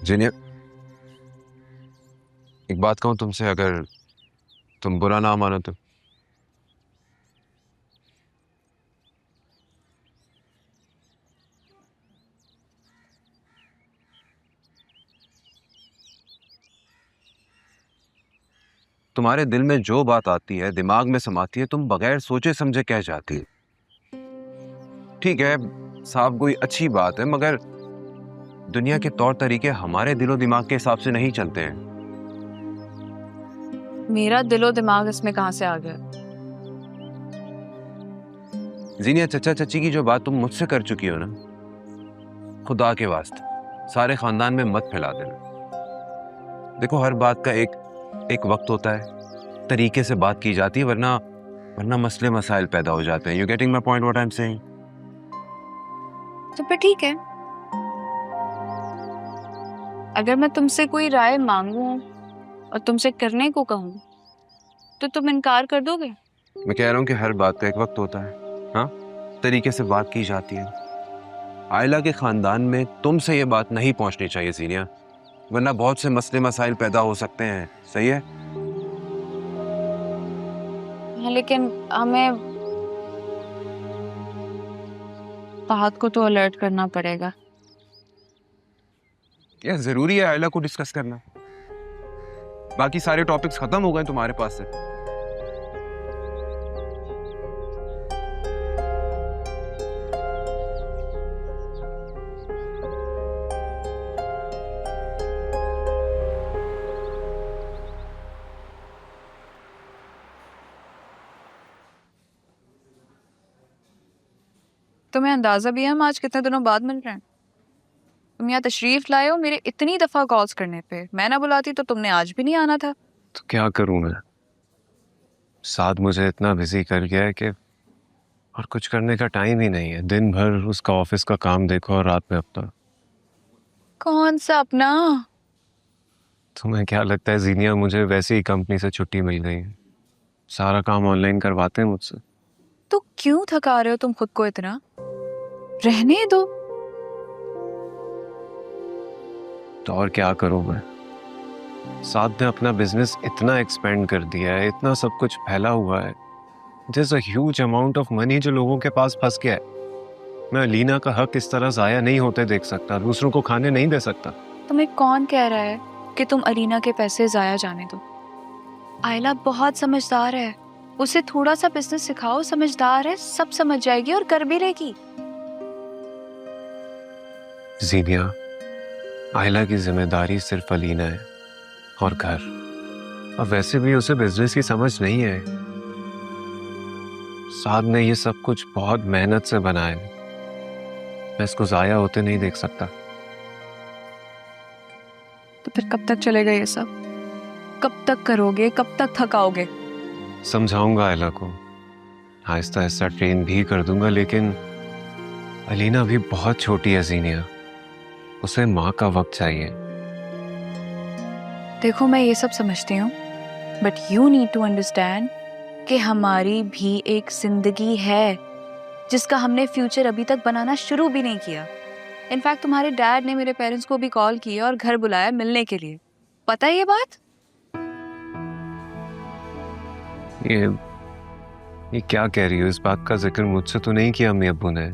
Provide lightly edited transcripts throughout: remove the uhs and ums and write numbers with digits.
जीनिया, एक बात कहूं तुमसे, अगर तुम बुरा ना मानो तो। तुम्हारे दिल में जो बात आती है, दिमाग में समाती है, तुम बगैर सोचे समझे कह जाती है। ठीक है, साफ कोई अच्छी बात है, मगर दुनिया के तौर तरीके हमारे दिलो दिमाग के हिसाब से नहीं चलते हैं। मेरा दिलो दिमाग इसमें कहां से आ गया? जीनिया, चचा चची की जो बात तुम मुझसे कर चुकी हो ना, खुदा के वास्ते सारे खानदान में मत फैला देना। देखो, हर बात का एक वक्त होता है, तरीके से बात की जाती है, वरना वरना मसले मसाइल पैदा हो जाते हैं। You getting my point what I am saying? तो फिर ठीक है, अगर मैं तुमसे कोई राय मांगू और तुमसे करने को कहूं तो तुम इनकार कर दोगे? मैं कह रहा हूं कि हर बात का एक वक्त होता है। हाँ, तरीके से बात की जाती है। आयला के खानदान में तुमसे ये बात नहीं पहुंचनी चाहिए जीनिया, वरना बहुत से मसले मसाइल पैदा हो सकते हैं। सही है? हाँ, लेकिन हमें फहद को तो अलर्ट करना पड़ेगा। क्या जरूरी है आयला को डिस्कस करना? बाकी सारे टॉपिक्स खत्म हो गए तुम्हारे पास से। तुम्हें अंदाजा भी है हम आज कितने दिनों बाद मिल रहे हैं? तुम यहाँ तशरीफ लाए हो मेरे इतनी दफा कॉल्स करने पे, मैं ना बुलाती तो तुमने आज भी नहीं आना था। तो क्या करूं मैं, साथ मुझे इतना बिजी कर गया है कि और कुछ करने का टाइम ही नहीं है। दिन भर उसका ऑफिस का काम देखो और रात में अपना। कौन सा अपना? तुम्हें क्या लगता है जीनिया, मुझे वैसे ही कंपनी से छुट्टी मिल गई है, सारा काम ऑनलाइन करवाते हैं मुझसे। तो क्यों थका रहे हो तुम खुद को इतना? रहने दो। तो और क्या करूं मैं, साथ ने अपना बिजनेस इतना एक्सपेंड कर दिया है, इतना सब कुछ फैला हुआ है। There's a huge amount of money जो लोगों के पास फंस गया है। मैं अलीना का हक इस तरह जाया नहीं होते देख सकता, दूसरों को खाने नहीं दे सकता। तुम्हें कौन कह रहा है कि तुम अलीना के पैसे जाया जाने दो? आयला बहुत समझदार है, उसे थोड़ा सा बिजनेस सिखाओ, समझदार है, सब समझ जाएगी और कर भी लेगी। जीनिया, आयला की जिम्मेदारी सिर्फ अलीना है और घर, और वैसे भी उसे बिजनेस की समझ नहीं है। साद ने ये सब कुछ बहुत मेहनत से बनाया है, मैं इसको जाया होते नहीं देख सकता। तो फिर कब तक चलेगा ये सब? कब तक करोगे, कब तक थकाओगे? समझाऊंगा आयला को, आहिस्ता आहिस्ता ट्रेन भी कर दूंगा, लेकिन अलीना भी बहुत छोटी है जीनिया, उसे माँ का वक्त चाहिए। देखो, मैं ये सब समझती हूँ, but you need to understand कि हमारी भी एक जिंदगी है जिसका हमने फ्यूचर अभी तक बनाना शुरू भी नहीं किया। इनफैक्ट तुम्हारे डैड ने मेरे पेरेंट्स को भी कॉल किया और घर बुलाया मिलने के लिए। पता है ये बात? ये क्या कह रही हो? इस बात का जिक्र मुझसे तो नहीं किया अम्मी अब्बू ने।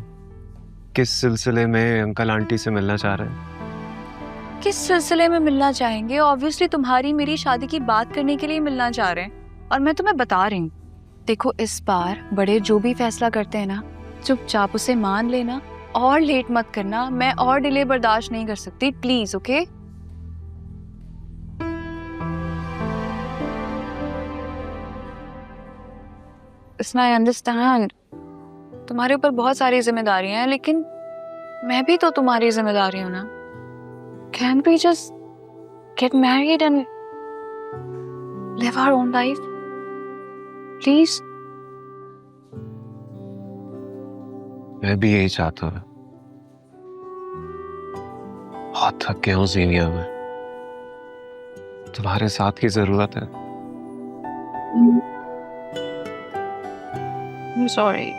किस सिलसिले में अंकल आंटी से मिलना चाह रहे हैं? किस सिलसिले में मिलना चाहेंगे? ऑब्वियसली तुम्हारी मेरी शादी की बात करने के लिए मिलना चाह रहे हैं। और मैं तुम्हें बता रही हूँ, देखो, इस बार बड़े जो भी फैसला करते हैं ना, चुपचाप उसे मान लेना और लेट मत करना। मैं और डिले बर्दाश्त नहीं कर सकती, प्लीज। ओके? इसमें आई अंडरस्टैंड तुम्हारे ऊपर बहुत सारी जिम्मेदारियां हैं, लेकिन मैं भी तो तुम्हारी जिम्मेदारी हूं ना। Can we just get married and live our own life, please? मैं भी यही चाहता हूँ। बहुत थक गया हूँ जीनिया, में तुम्हारे साथ की जरूरत है। I'm sorry.